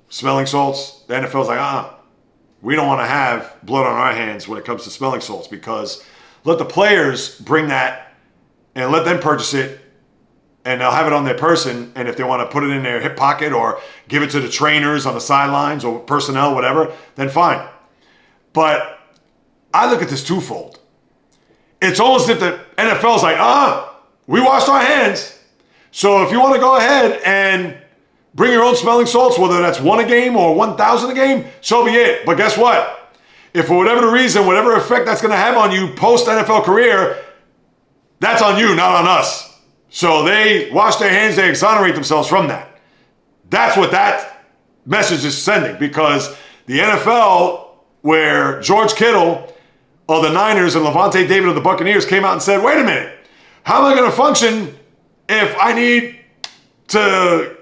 smelling salts, the NFL's like, we don't want to have blood on our hands when it comes to smelling salts, because let the players bring that and let them purchase it, and they'll have it on their person, and if they want to put it in their hip pocket or give it to the trainers on the sidelines or personnel, whatever, then fine. But I look at this twofold. It's almost as if the NFL's like, we washed our hands. So if you want to go ahead and bring your own smelling salts, whether that's 1 a game or 1,000 a game, so be it. But guess what? If for whatever the reason, whatever effect that's going to have on you post-NFL career, that's on you, not on us. So they wash their hands, they exonerate themselves from that. That's what that message is sending, because the NFL, where George Kittle of the Niners and Levante David of the Buccaneers came out and said, wait a minute, how am I going to function if I need to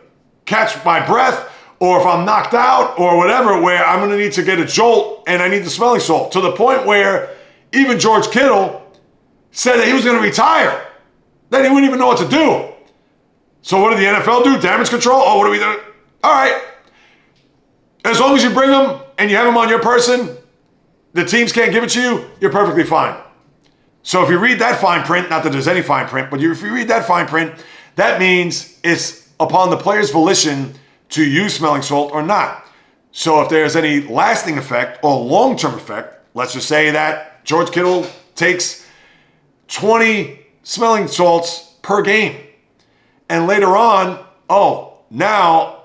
catch my breath, or if I'm knocked out or whatever, where I'm going to need to get a jolt and I need the smelling salt, to the point where even George Kittle said that he was going to retire. Then he wouldn't even know what to do. So what did the NFL do? Damage control? Oh, what are we doing? All right. As long as you bring them and you have them on your person, the teams can't give it to you, you're perfectly fine. So if you read that fine print, not that there's any fine print, but if you read that fine print, that means it's upon the player's volition to use smelling salt or not. So if there's any lasting effect or long-term effect, let's just say that George Kittle takes 20 smelling salts per game. And later on, now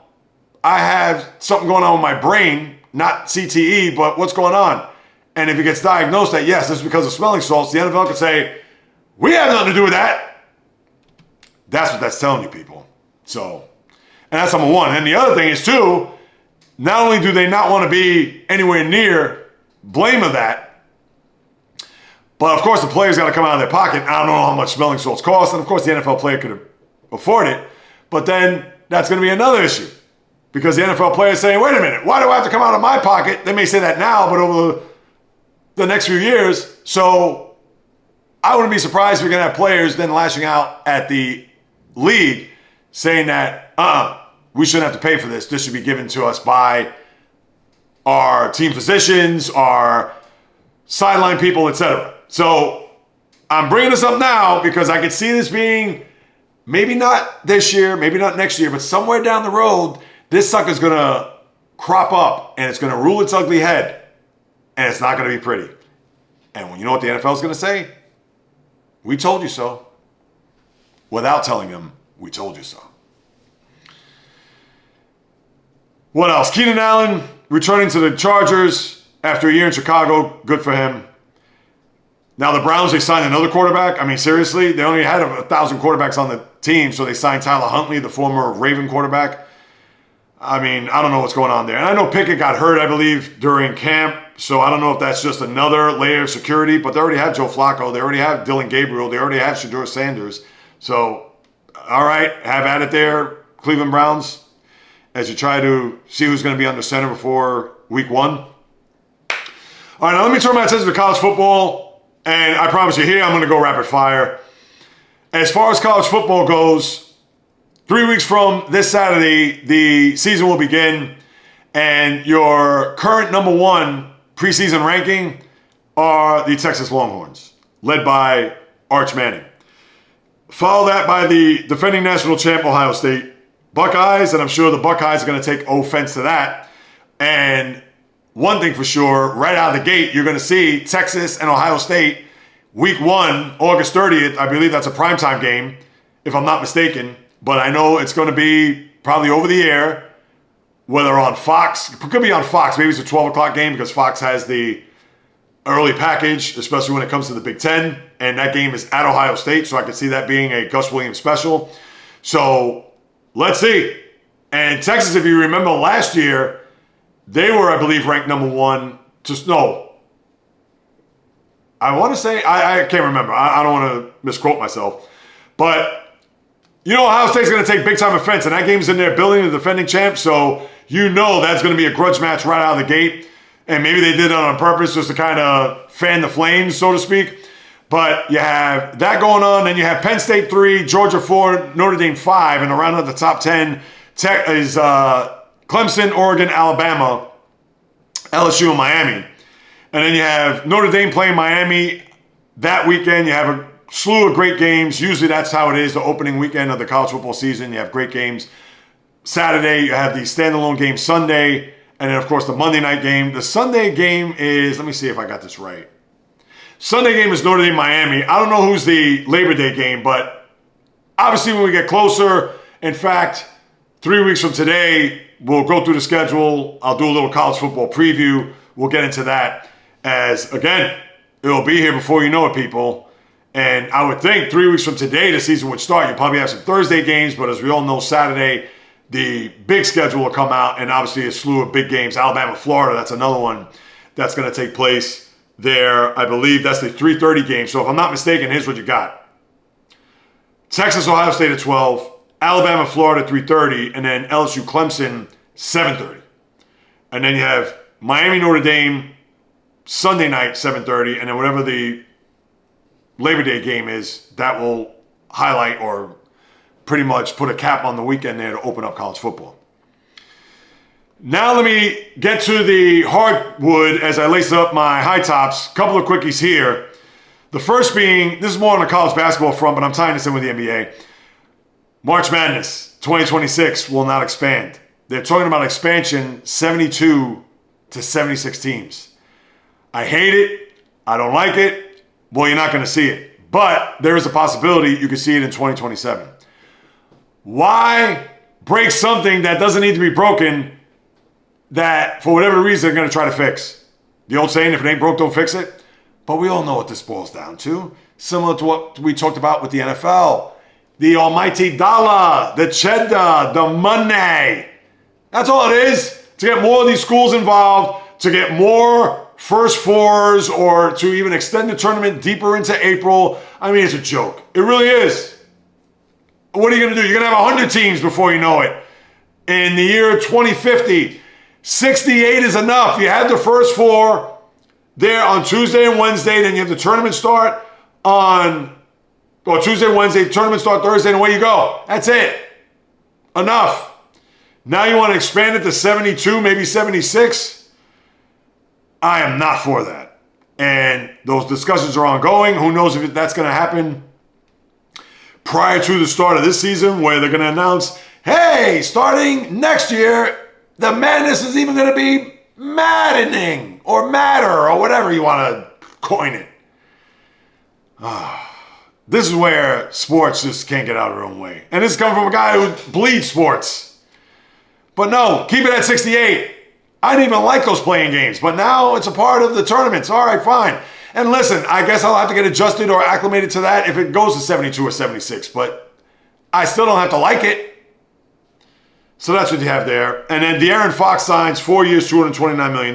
I have something going on with my brain, not CTE, but what's going on? And if it gets diagnosed that, yes, this is because of smelling salts, the NFL could say, we have nothing to do with that. That's what that's telling you, people. So, and that's number one. And the other thing is, too, not only do they not want to be anywhere near blame of that, but of course the players got to come out of their pocket. I don't know how much smelling salts cost, and of course the NFL player could afford it. But then that's going to be another issue, because the NFL player is saying, wait a minute, why do I have to come out of my pocket? They may say that now, but over the next few years. So I wouldn't be surprised if we're going to have players then lashing out at the league saying that, we shouldn't have to pay for this. This should be given to us by our team physicians, our sideline people, etc. So I'm bringing this up now because I could see this being maybe not this year, maybe not next year, but somewhere down the road, this sucker's going to crop up and it's going to rule its ugly head, and it's not going to be pretty. And when you know what the NFL is going to say? We told you so. Without telling them, we told you so. What else? Keenan Allen returning to the Chargers after a year in Chicago. Good for him. Now the Browns, they signed another quarterback. I mean, seriously, they only had 1,000 quarterbacks on the team, so they signed Tyler Huntley, the former Raven quarterback. I mean, I don't know what's going on there. And I know Pickett got hurt, I believe, during camp, so I don't know if that's just another layer of security, but they already have Joe Flacco. They already have Dylan Gabriel. They already have Shedeur Sanders. So, all right, have at it there, Cleveland Browns, as you try to see who's going to be under center before week 1. All right, now let me turn my attention to college football, and I promise you here I'm going to go rapid fire. As far as college football goes, 3 weeks from this Saturday, the season will begin, and your current number 1 preseason ranking are the Texas Longhorns, led by Arch Manning. Follow that by the defending national champ Ohio State Buckeyes, and I'm sure the Buckeyes are going to take offense to that. And one thing for sure, right out of the gate, you're going to see Texas and Ohio State week 1, August 30th. I believe that's a primetime game, if I'm not mistaken. but I know it's going to be probably over the air, whether on Fox. It could be on Fox. Maybe it's a 12 o'clock game because Fox has the early package, especially when it comes to the Big Ten. And that game is at Ohio State, so I can see that being a Gus Williams special. So let's see. And Texas, if you remember last year, they were, I believe, ranked number one. I want to say, I can't remember. I don't want to misquote myself. But you know Ohio State's going to take big-time offense, and that game's in their building, the defending champ, so you know that's going to be a grudge match right out of the gate. And maybe they did that on purpose just to kind of fan the flames, so to speak. But you have that going on. Then you have Penn State 3, Georgia 4, Notre Dame 5. And around at the top 10 is Clemson, Oregon, Alabama, LSU, and Miami. And then you have Notre Dame playing Miami that weekend. You have a slew of great games. Usually that's how it is, the opening weekend of the college football season. You have great games. Saturday, you have the standalone game Sunday. And then, of course, the Monday night game. The Sunday game is, let me see if I got this right. Sunday game is Notre Dame, Miami. I don't know who's the Labor Day game, but obviously when we get closer, in fact, 3 weeks from today, we'll go through the schedule. I'll do a little college football preview. We'll get into that as, again, it'll be here before you know it, people. And I would think 3 weeks from today, the season would start. You probably have some Thursday games, but as we all know, Saturday, the big schedule will come out, and obviously a slew of big games. Alabama, Florida, that's another one that's going to take place there. I believe that's the 3:30 game. So if I'm not mistaken, here's what you got. Texas, Ohio State at 12, Alabama, Florida 3:30, and then LSU, Clemson 7:30. And then you have Miami, Notre Dame Sunday night 7:30, and then whatever the Labor Day game is, that will highlight or pretty much put a cap on the weekend there to open up college football. Now let me get to the hardwood as I lace up my high tops. Couple of quickies here. The first being, this is more on the college basketball front, but I'm tying this in with the NBA. March Madness 2026 will not expand. They're talking about expansion 72 to 76 teams. I hate it. I don't like it. Well, you're not going to see it. But there is a possibility you could see it in 2027. Why break something that doesn't need to be broken that, for whatever reason, they're going to try to fix? The old saying, if it ain't broke, don't fix it. But we all know what this boils down to. Similar to what we talked about with the NFL. The almighty dollar, the cheddar, the money. That's all it is. To get more of these schools involved, to get more first fours, or to even extend the tournament deeper into April. I mean, it's a joke. It really is. What are you going to do? You're going to have 100 teams before you know it. In the year 2050, 68 is enough. You have the first four there on Tuesday and Wednesday. Then you have the tournament start on Tuesday, Wednesday, tournament start Thursday, and away you go. That's it. Enough. Now you want to expand it to 72, maybe 76? I am not for that. And those discussions are ongoing. Who knows if that's going to happen prior to the start of this season, where they're going to announce, hey, starting next year, the madness is even going to be maddening or madder or whatever you want to coin it. This is where sports just can't get out of their own way. And this is coming from a guy who bleeds sports. But no, keep it at 68. I didn't even like those playing games, but now it's a part of the tournaments. All right, fine. And listen, I guess I'll have to get adjusted or acclimated to that if it goes to 72 or 76, but I still don't have to like it. So that's what you have there. And then De'Aaron Fox signs 4 years, $229 million.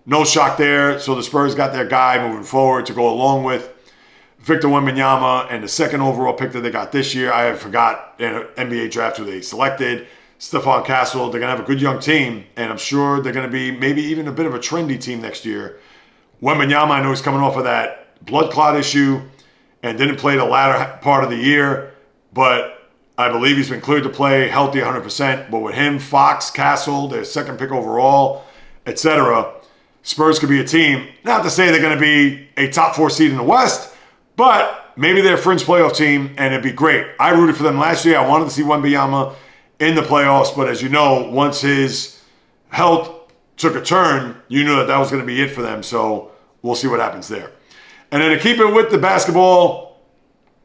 No shock there. So the Spurs got their guy moving forward to go along with Victor Wembanyama and the second overall pick that they got this year. I forgot in an NBA draft who they selected. Stephon Castle. They're going to have a good young team, and I'm sure they're going to be maybe even a bit of a trendy team next year. Wembanyama, I know he's coming off of that blood clot issue and didn't play the latter part of the year, but I believe he's been cleared to play healthy 100%. But with him, Fox, Castle, their second pick overall, etc., Spurs could be a team. Not to say they're going to be a top 4 seed in the West, but maybe they're a fringe playoff team, and it'd be great. I rooted for them last year. I wanted to see Wembanyama in the playoffs, but as you know, once his health took a turn, you knew that was going to be it for them, so we'll see what happens there. And then to keep it with the basketball,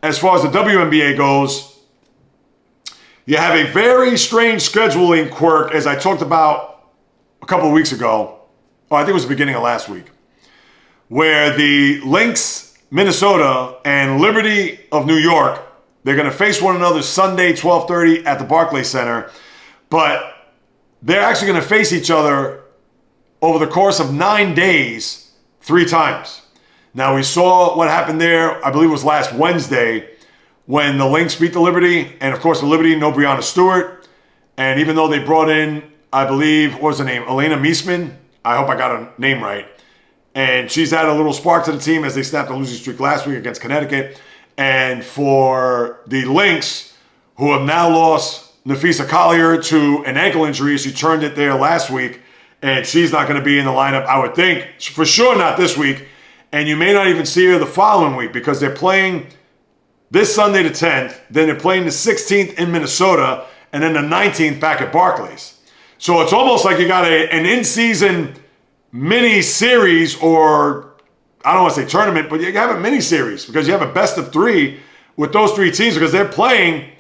as far as the WNBA goes, You have a very strange scheduling quirk, as I talked about a couple of weeks ago, or I think it was the beginning of last week, where the Lynx, Minnesota, and Liberty of New York, they're going to face one another Sunday, 12:30 at the Barclays Center, but they're actually going to face each other over the course of 9 days, 3 times. Now, we saw what happened there, I believe it was last Wednesday, when the Lynx beat the Liberty, and of course the Liberty, no Breanna Stewart, and even though they brought in, I believe, what was her name, Elena Meesman, I hope I got her name right, and she's added a little spark to the team as they snapped a losing streak last week against Connecticut. And for the Lynx, who have now lost Nafisa Collier to an ankle injury, she turned it there last week, and she's not going to be in the lineup, I would think, for sure not this week, and you may not even see her the following week because they're playing this Sunday the 10th, then they're playing the 16th in Minnesota, and then the 19th back at Barclays. So it's almost like you got an in-season mini-series, or I don't want to say tournament, but you have a mini-series because you have a best of 3 with those 3 teams because they're playing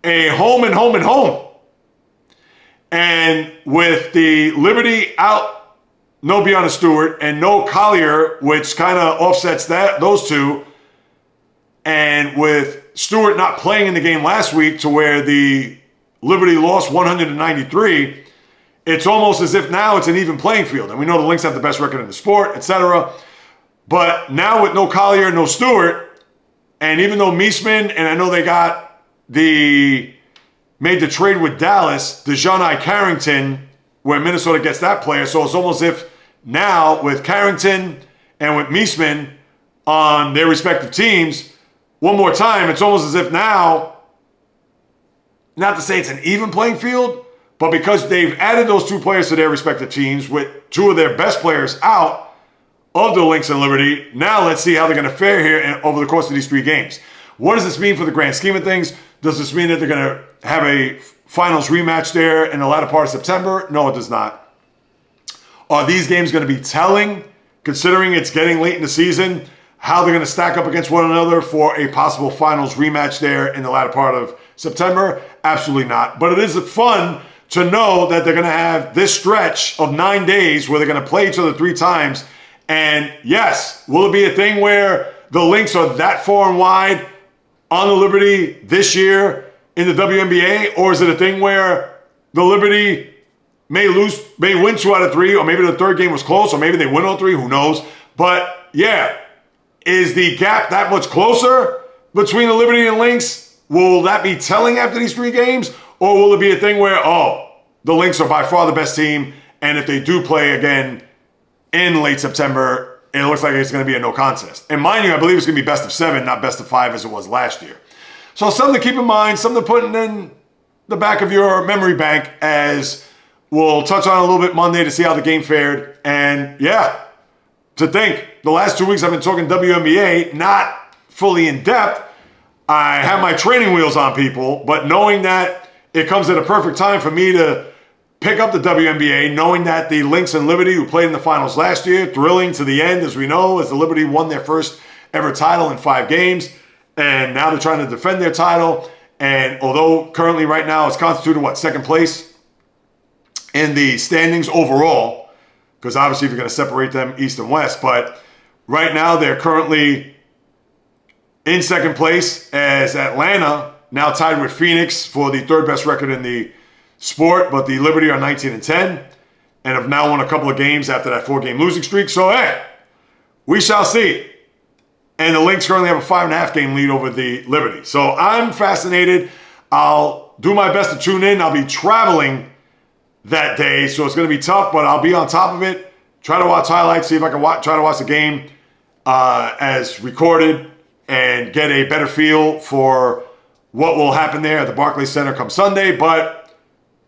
a home and home and home. And with the Liberty out, no Breanna Stewart, and no Collier, which kind of offsets those two, and with Stewart not playing in the game last week to where the Liberty lost 193, it's almost as if now it's an even playing field. And we know the Lynx have the best record in the sport, etc. But now with no Collier, no Stewart, and even though Meesman, and I know they made the trade with Dallas, DeJohni Carrington, where Minnesota gets that player. So it's almost as if now with Carrington and with Meesman on their respective teams, one more time, it's almost as if now, not to say it's an even playing field, but because they've added those 2 players to their respective teams with 2 of their best players out of the Lynx and Liberty, now let's see how they're going to fare here over the course of these 3 games. What does this mean for the grand scheme of things? Does this mean that they're going to have a finals rematch there in the latter part of September? No, it does not. Are these games going to be telling, considering it's getting late in the season, how they're going to stack up against one another for a possible finals rematch there in the latter part of September? Absolutely not. But it is fun to know that they're going to have this stretch of 9 days where they're going to play each other 3 times. And yes, will it be a thing where the Lynx are that far and wide on the Liberty this year in the WNBA? Or is it a thing where the Liberty may win 2 out of 3, or maybe the 3rd game was close, or maybe they win all 3, who knows? But yeah, is the gap that much closer between the Liberty and Lynx? Will that be telling after these 3 games? Or will it be a thing where, the Lynx are by far the best team, and if they do play again in late September, it looks like it's going to be a no contest. And mind you, I believe it's going to be best of 7, not best of 5 as it was last year. So something to keep in mind, something to put in the back of your memory bank, as we'll touch on a little bit Monday to see how the game fared. And yeah, to think, the last 2 weeks I've been talking WNBA, not fully in depth. I have my training wheels on, people, but knowing that it comes at a perfect time for me to pick up the WNBA, knowing that the Lynx and Liberty, who played in the finals last year, thrilling to the end, as we know, as the Liberty won their first ever title in 5 games, and now they're trying to defend their title. And although currently right now it's constituted, 2nd place in the standings overall, because obviously if you're going to separate them East and West, but right now they're currently in 2nd place as Atlanta, now tied with Phoenix for the 3rd best record in the sport, but the Liberty are 19-10 and have now won a couple of games after that 4-game losing streak. So, hey, we shall see. And the Lynx currently have a 5.5 game lead over the Liberty. So I'm fascinated. I'll do my best to tune in. I'll be traveling that day, so it's going to be tough, but I'll be on top of it. Try to watch highlights, see if I can try to watch the game as recorded and get a better feel for what will happen there at the Barclays Center come Sunday. But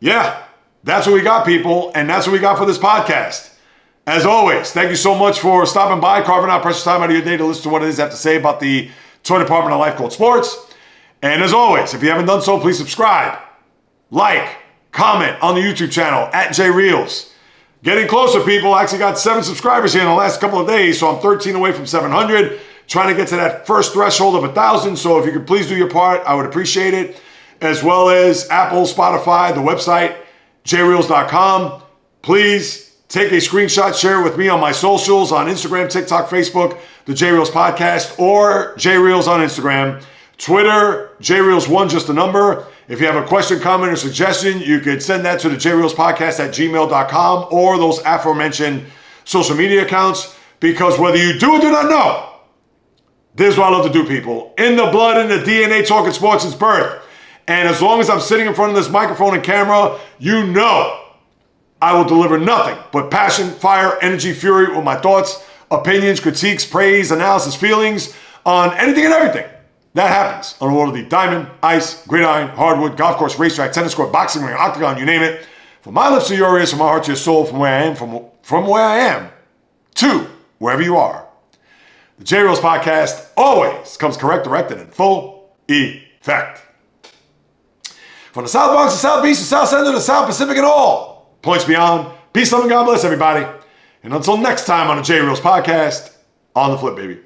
yeah, that's what we got, people, and that's what we got for this podcast. As always, thank you so much for stopping by, carving out precious time out of your day to listen to what it is I have to say about the toy department of Life Called Sports. And as always, if you haven't done so, please subscribe, like, comment on the YouTube channel at JAYREELZ. Getting closer, people. I actually got 7 subscribers here in the last couple of days, so I'm 13 away from 700. Trying to get to that first threshold of 1,000. So if you could please do your part, I would appreciate it. as well as Apple, Spotify, the website, JAYREELZ.com. Please take a screenshot, share it with me on my socials, on Instagram, TikTok, Facebook, the JAYREELZ Podcast, or JAYREELZ on Instagram. Twitter, JAYREELZ1, just a number. If you have a question, comment, or suggestion, you could send that to the JAYREELZ Podcast at gmail.com or those aforementioned social media accounts, because whether you do or do not know, this is what I love to do, people. In the blood, in the DNA, talking sports since birth. And as long as I'm sitting in front of this microphone and camera, you know I will deliver nothing but passion, fire, energy, fury with my thoughts, opinions, critiques, praise, analysis, feelings on anything and everything that happens on the world of the diamond, ice, gridiron, hardwood, golf course, racetrack, tennis court, boxing ring, octagon, you name it. From my lips to your ears, from my heart to your soul, from where I am, from where I am to wherever you are. The JAYREELZ Podcast always comes correct, direct, and in full effect. From the South Bronx, the South Beach, the South Central, the South Pacific, and all points beyond. Peace, love, and God bless everybody. And until next time on the JAYREELZ Podcast, on the flip, baby.